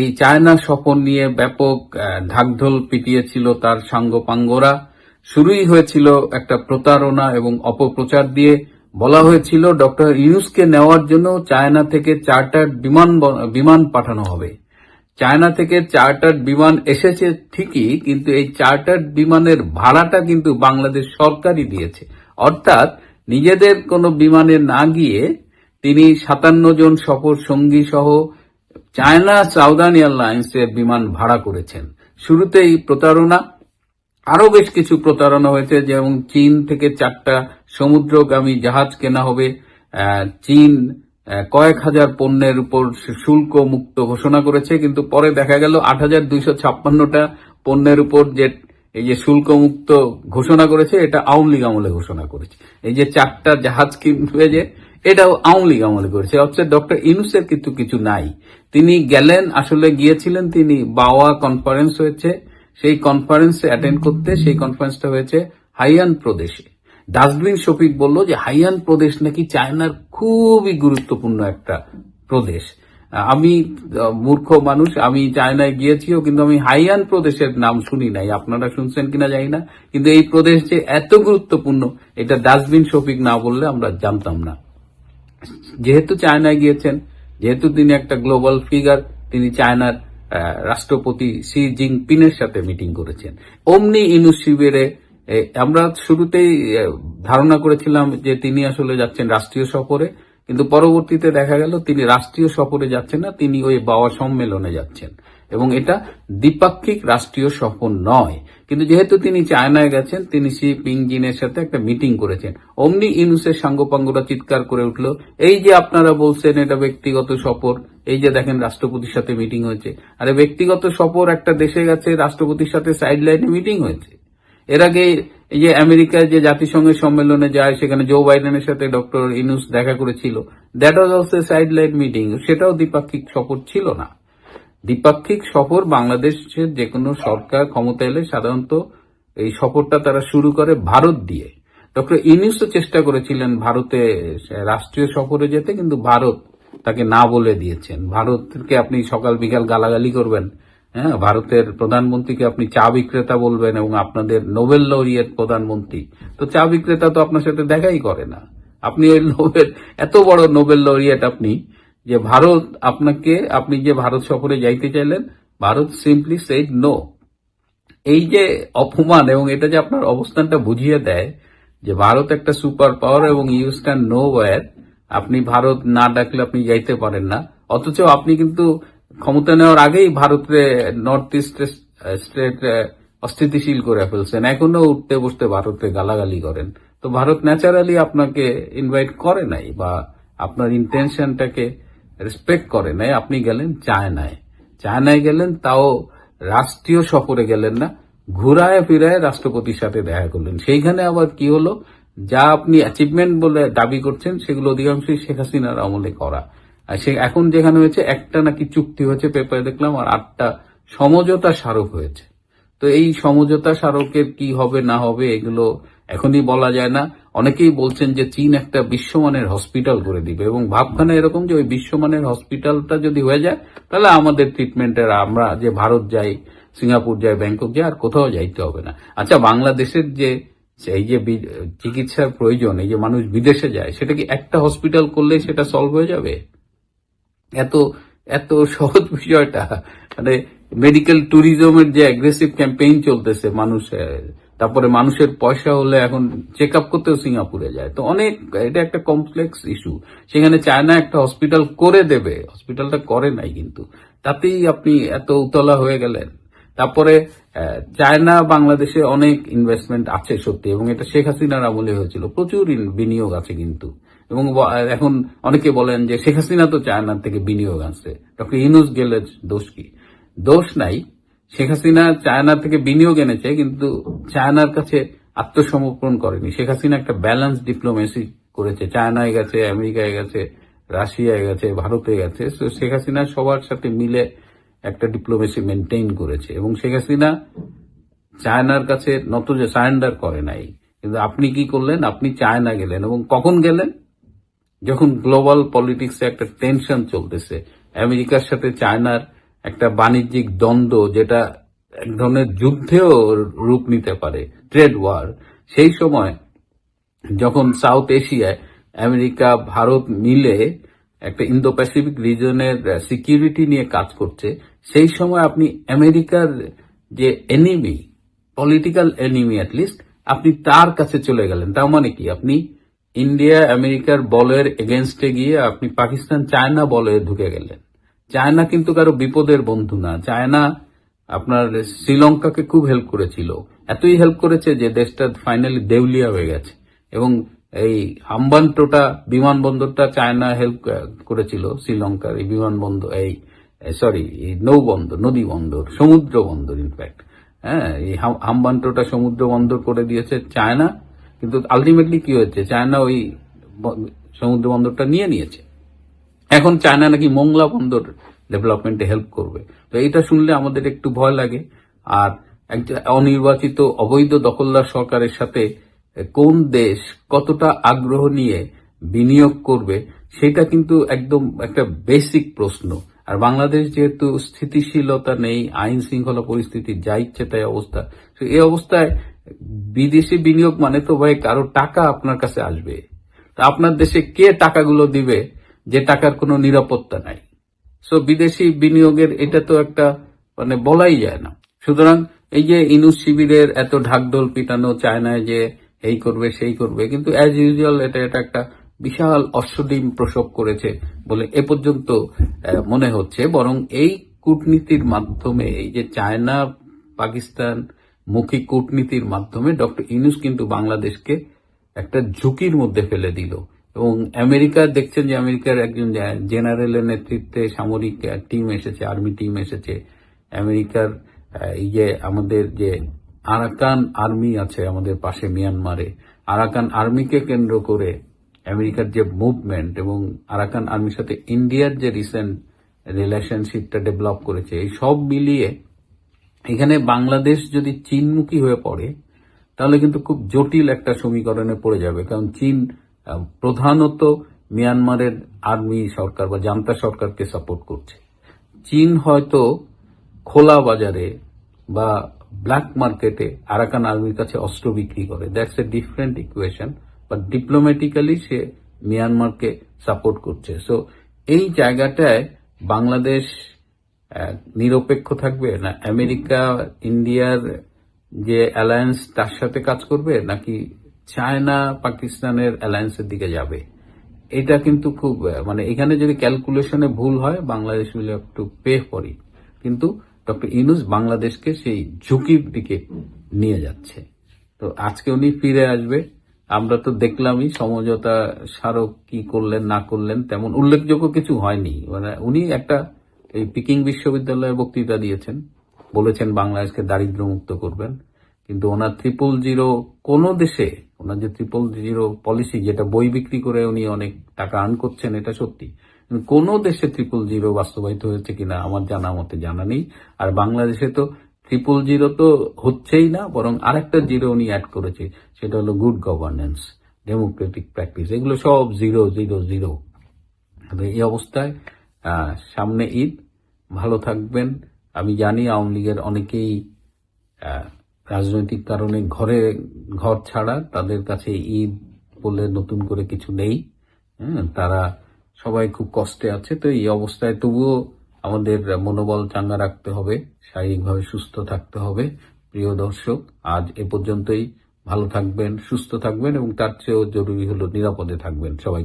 এই চায়না সফর নিয়ে ব্যাপক ঢাকঢোল পিটিয়েছিল তার সাঙ্গপাঙ্গরা। শুরুই হয়েছিল একটা প্রতারণা এবং অপপ্রচার দিয়ে। বলা হয়েছিল ডক্টর ইউনূসকে নেওয়ার জন্য চায়না থেকে চার্টার্ড বিমান পাঠানো হবে। চায়না থেকে চার্টার্ড বিমান এসেছে ঠিকই, কিন্তু এই চার্টার্ড বিমানের ভাড়াটা কিন্তু বাংলাদেশ সরকারই দিয়েছে। অর্থাৎ নিজেদের কোনো বিমানে না গিয়ে তিনি 57 জন সফর সঙ্গী সহ চায়না সাউদার্ন এয়ারলাইন্স এর বিমান ভাড়া করেছেন। শুরুতেই প্রতারণা, আরো বেশ কিছু প্রতারণা হয়েছে, যেমন চীন থেকে 4টা সমুদ্রগামী জাহাজ কেনা হবে। চীন কয়েক হাজার পণ্যের উপর শুল্ক মুক্ত ঘোষণা করেছে, কিন্তু পরে দেখা গেল 8,256টা পণ্যের উপর এই যে শুল্ক মুক্ত ঘোষণা করেছে, এটা আওয়ামী লীগ আমলে ঘোষণা করেছে। এই যে 4টা জাহাজ কিনবে, যে এটাও আওয়ামী লীগ আমলে করেছে। অর্থাৎ ডক্টর ইউনূসের কিন্তু কিছু নাই। তিনি গেলেন, আসলে গিয়েছিলেন তিনি বাওয়া কনফারেন্স হয়েছে, সেই কনফারেন্সে অ্যাটেন্ড করতে। সেই কনফারেন্সটা হয়েছে হাইয়ান প্রদেশে। ডাস্টবিন শফিক বলল যে হাইয়ান প্রদেশ নাকি চায়নার খুবই গুরুত্বপূর্ণ একটা প্রদেশ। আমি মূর্খ মানুষ, আমি চায়নায় গিয়েছিও, কিন্তু আমি হাইয়ান প্রদেশের নাম শুনি নাই। আপনারা শুনছেন কিনা জানি না, কিন্তু এই প্রদেশ যে এত গুরুত্বপূর্ণ এটা ডাস্টবিন শফিক না বললে আমরা জানতাম না। যেহেতু চায়নায় গিয়েছেন, যেহেতু তিনি একটা গ্লোবাল ফিগার, তিনি চায়নার রাষ্ট্রপতি শি জিনপিংয়ের সাথে মিটিং করেছেন। অমনি ইউনূস শিবিরে আমরা শুরুতেই ধারণা করেছিলাম যে তিনি আসলে যাচ্ছেন রাষ্ট্রীয় সফরে, কিন্তু পরবর্তীতে দেখা গেল তিনি রাষ্ট্রীয় সফরে যাচ্ছেন না, তিনি ওই বাওয়া সম্মেলনে যাচ্ছেন, এবং এটা দ্বিপাক্ষিক রাষ্ট্রীয় সফর নয়। কিন্তু যেহেতু তিনি চায়নায় গেছেন, তিনি শি পিংজিনের সাথে একটা মিটিং করেছেন। অমনি ইউনূসের সাঙ্গপাঙ্গরা চিৎকার করে উঠল, এই যে আপনারা বলছেন এটা ব্যক্তিগত সফর, এই যে দেখেন রাষ্ট্রপতির সাথে মিটিং হয়েছে। আরে ব্যক্তিগত সফর একটা দেশে গেছে, রাষ্ট্রপতির সাথে সাইড লাইনে মিটিং হয়েছে। এর আগে এই যে আমেরিকায় যে জাতিসংঘের সম্মেলনে যায়, সেখানে জো বাইডেনের সাথে ডক্টর ইউনূস দেখা করেছিল, that was also side line meeting, সেটাও দ্বিপাক্ষিক সফর ছিল না। দ্বিপাক্ষিক সফর বাংলাদেশের যে কোনো সরকার ক্ষমতা এলে সাধারণত এই সফরটা তারা শুরু করে ভারত দিয়ে। ডক্টর ইউনূসও চেষ্টা করেছিলেন ভারতে রাষ্ট্রীয় সফরে যেতে, কিন্তু ভারত তাকে না বলে দিয়েছেন। ভারতকে আপনি সকাল বিকাল গালাগালি করবেন, হ্যাঁ, ভারতের প্রধানমন্ত্রীকে আপনি চা বিক্রেতা বলবেন, এবং আপনাদের নোবেল লরিয়েট প্রধানমন্ত্রী তো চা বিক্রেতা তো আপনার সাথে দেখাই করে না। আপনি ওই এত বড় নোবেল লরিয়েট আপনি, যে ভারত আপনাকে, আপনি যে ভারত সফরে যাইতে চাইলেন, ভারত সিম্পলি সেড নো। এই যে অপমান, এবং এটা যে আপনার অবস্থানটা বুঝিয়ে দেয় যে ভারত একটা সুপার পাওয়ার এবং ইউ স্ট্যান্ড নো ওয়্যার। আপনি ভারত না ডাকলে আপনি যাইতে পারেন না, অথচ আপনি কিন্তু ক্ষমতা নেওয়ার আগেই ভারতে নর্থ ইস্ট স্টেট অস্থিতিশীল করে ফেলছেন, এখনো উঠতে বসতে ভারতে গালাগালি করেন। তো ভারত ন্যাচারালি আপনাকে ইনভাইট করে নাই, বা আপনার ইন্টেনশনটাকে রেসপেক্ট করে নাই। আপনি গেলেন চায়নায়, চায়নায় গেলেন, তাও রাষ্ট্রীয় সফরে গেলেন না, ঘুরায় ফিরায় রাষ্ট্রপতির সাথে দেখা করলেন। সেইখানে আবার কি হলো, যা আপনি অ্যাচিভমেন্ট বলে দাবি করছেন সেগুলো অধিকাংশই শেখ হাসিনার আমলে করা। আর সে এখন যেখানে হয়েছে, একটা নাকি চুক্তি হয়েছে পেপারে দেখলাম, আর 8টা সমঝোতা স্মারক হয়েছে। তো এই সমঝোতা স্মারকের কি হবে না হবে এগুলো এখনই বলা যায় না। অনেকেই বলছেন যে চীন একটা বিশ্বমানের হসপিটাল করে দিবে, এবং ভাবখানা এরকম যে ওই বিশ্বমানের হসপিটালটা যদি হয়ে যায়, তাহলে আমাদের ট্রিটমেন্টের, আমরা যে ভারত যাই, সিঙ্গাপুর যাই, ব্যাংকক যাই, আর কোথাও যাইতে হবে না। আচ্ছা, বাংলাদেশের যে এই যে চিকিৎসার প্রয়োজন, এই যে মানুষ বিদেশে যায়, সেটা কি একটা হসপিটাল করলেই সেটা সলভ হয়ে যাবে? এত এত সহজ বিষয়টা, মানে মেডিকেল ট্যুরিজমের যে অ্যাগ্রেসিভ ক্যাম্পেইন চলতেছে মানুষের, তারপরে মানুষের পয়সা হলে এখন চেক আপ করতেও সিঙ্গাপুরে যায়। তো অনেক, এটা একটা কমপ্লেক্স ইস্যু। সেখানে চায়না একটা হসপিটাল করে দেবে, হসপিটালটা করে নাই, কিন্তু তাতেই আপনি এত উতলা হয়ে গেলেন। তারপরে চায়না বাংলাদেশে অনেক ইনভেস্টমেন্ট আছে সত্যি, এবং এটা শেখ হাসিনার আমলে হয়েছিল, প্রচুর বিনিয়োগ আছে কিন্তু। এবং এখন অনেকে বলেন যে শেখ হাসিনা তো চায়নার থেকে বিনিয়োগ আছে, ডক্টর ইউনূস গেলে দোষ কি? দোষ নাই। শেখ হাসিনা চায়না থেকে বিনিয়োগ এনেছে, কিন্তু চায়নার কাছে আত্মসমর্পণ করেনি। শেখ হাসিনা একটা ব্যালেন্স ডিপ্লোমেসি করেছে, চায়নায় গেছে, আমেরিকায় গেছে, রাশিয়ায় গেছে, ভারতে গেছে। তো শেখ হাসিনা সবার সাথে মিলে একটা ডিপ্লোমেসি মেনটেইন করেছে, এবং শেখ হাসিনা চায়নার কাছে সারেন্ডার করে নাই। কিন্তু আপনি কি করলেন? আপনি চায়না গেলেন, এবং কখন গেলেন? যখন গ্লোবাল পলিটিক্সে একটা টেনশন চলতেছে, আমেরিকার সাথে চায়নার একটা বাণিজ্যিক দ্বন্দ্ব যেটা এক ধরনের যুদ্ধেও রূপ নিতে পারে, ট্রেড ওয়ার, সেই সময় যখন সাউথ এশিয়ায় আমেরিকা ভারত মিলে একটা ইন্দো প্যাসিফিক রিজনের সিকিউরিটি নিয়ে কাজ করছে, সেই সময় আপনি আমেরিকার যে এনিমি, পলিটিক্যাল এনিমি অ্যাটলিস্ট, আপনি তার কাছে চলে গেলেন। তার মানে কি, আপনি ইন্ডিয়া আমেরিকার বলয়ের এগেনস্টে গিয়ে আপনি পাকিস্তান চায়না বলয়ে ঢুকে গেলেন। চায়না কিন্তু কারো বিপদের বন্ধু না। চায়না আপনার শ্রীলঙ্কাকে খুব হেল্প করেছিল, এতই হেল্প করেছে যে দেশটা ফাইনালি দেউলিয়া হয়ে গেছে। এবং এই হাম্বানটোটা বিমানবন্দরটা চায়না হেল্প করেছিল শ্রীলঙ্কার এই বিমানবন্দর, এই নৌবন্দর, নদী বন্দর, সমুদ্র বন্দর ইনফ্যাক্ট। হ্যাঁ, এই হাম্বানটোটা সমুদ্র বন্দর করে দিয়েছে চায়না, কিন্তু আলটিমেটলি কি হয়েছে, চায়না ওই সমুদ্র বন্দরটা নিয়ে নিয়েছে। এখন চায়না নাকি মোংলা বন্দর ডেভেলপমেন্টে হেল্প করবে। তো এটা শুনলে আমাদের একটু ভয় লাগে। আর একটা অনির্বাচিত অবৈধ দখলদার সরকারের সাথে কোন দেশ কতটা আগ্রহ নিয়ে বিনিয়োগ করবে, সেটা কিন্তু একদম একটা বেসিক প্রশ্ন। আর বাংলাদেশ যেহেতু স্থিতিশীলতা নেই, আইন শৃঙ্খলা পরিস্থিতি যা ইচ্ছে তাই অবস্থা, তো এই অবস্থায় বিদেশি বিনিয়োগ মানে তো ভাই কারো টাকা আপনার কাছে আসবে। তা আপনার দেশে কে টাকাগুলো দিবে যে টাকার কোনো নিরাপত্তা নাই? সো বিদেশি বিনিয়োগের এটা তো একটা মানে বলাই যায় না। সুতরাং এই যে ইনুস শিবিরের এত ঢাকঢোল পিটানো, চায়নায় যে এই করবে সেই করবে, কিন্তু অ্যাজ ইউজুয়াল এটা একটা বিশাল অশ্বডিম প্রসব করেছে বলে এ পর্যন্ত মনে হচ্ছে। বরং এই কূটনীতির মাধ্যমে, এই যে চায়না পাকিস্তান মুখী কূটনীতির মাধ্যমে ডক্টর ইউনূস কিন্তু বাংলাদেশকে একটা ঝুঁকির মধ্যে ফেলে দিল। এবং আমেরিকা দেখছেন যে আমেরিকার একজন জেনারেলের নেতৃত্বে সামরিক টিম এসেছে, আর্মি টিম এসেছে। আমেরিকার এই যে আমাদের যে আরাকান আর্মি আছে আমাদের পাশে মিয়ানমারে, আরাকান আর্মিকে কেন্দ্র করে আমেরিকার যে মুভমেন্ট এবং আরাকান আর্মির সাথে ইন্ডিয়ার যে রিসেন্ট রিলেশনশিপটা ডেভেলপ করেছে, এই সব মিলিয়ে এখানে বাংলাদেশ যদি চীনমুখী হয়ে পড়ে তাহলে কিন্তু খুব জটিল একটা সমীকরণে পড়ে যাবে। কারণ চীন প্রধানত মিয়ানমারের আর্মি সরকার বা জান্তা সরকারকে সাপোর্ট করছে। চীন হয়তো খোলা বাজারে বা ব্ল্যাক মার্কেটে আরাকান আর্মির কাছে অস্ত্র বিক্রি করে, that's a different equation, but diplomatically সে মিয়ানমারকে সাপোর্ট করছে। সো এই জায়গাটায় বাংলাদেশ নিরপেক্ষ থাকবে না আমেরিকা ইন্ডিয়ার যে অ্যালায়েন্স তার সাথে কাজ করবে, নাকি চায়না পাকিস্তানের অ্যালায়েন্সের দিকে যাবে? এটা কিন্তু খুব মানে এখানে যদি ক্যালকুলেশনে ভুল হয় Bangladesh will have to pay for it. কিন্তু ডক্টর ইউনূস বাংলাদেশকে সেই ঝুঁকির দিকে নিয়ে যাচ্ছে। তো আজকে উনি ফিরে আসবে, আমরা তো দেখলামই সমঝোতা স্মারক কি করলেন না করলেন, তেমন উল্লেখযোগ্য কিছু হয়নি। মানে উনি একটা এই পিকিং বিশ্ববিদ্যালয়ে বক্তৃতা দিয়েছেন, বলেছেন বাংলাদেশকে দারিদ্র মুক্ত করবেন, কিন্তু ওনার 000 কোন দেশে, ওনার যে 000 পলিসি, যেটা বই বিক্রি করে উনি অনেক টাকা আর্ন করছেন, এটা সত্যি, কোন দেশে 000 বাস্তবায়িত হয়েছে কিনা আমার জানা মতে জানা নেই। আর বাংলাদেশে তো 000 তো হচ্ছেই না, বরং আরেকটা জিরো উনি অ্যাড করেছে, সেটা হলো গুড গভর্নেন্স, ডেমোক্রেটিক প্র্যাকটিস, এগুলো সব 000। এই অবস্থায় সামনে ঈদ, ভালো থাকবেন। আমি জানি আওয়ামী লীগের অনেকেই রাজনৈতিক কারণে ঘর ছাড়া, তাদের কাছে ঈদ বলে নতুন করে কিছু নেই। তারা সবাই খুব কষ্টে আছে। তো এই অবস্থায় তবুও আমাদের মনোবল চাঙ্গা রাখতে হবে, শারীরিকভাবে সুস্থ থাকতে হবে। প্রিয় দর্শক, আজ এ পর্যন্তই। ভালো থাকবেন, সুস্থ থাকবেন এবং তার চেয়েও জরুরি হলো নিরাপদে থাকবেন সবাই।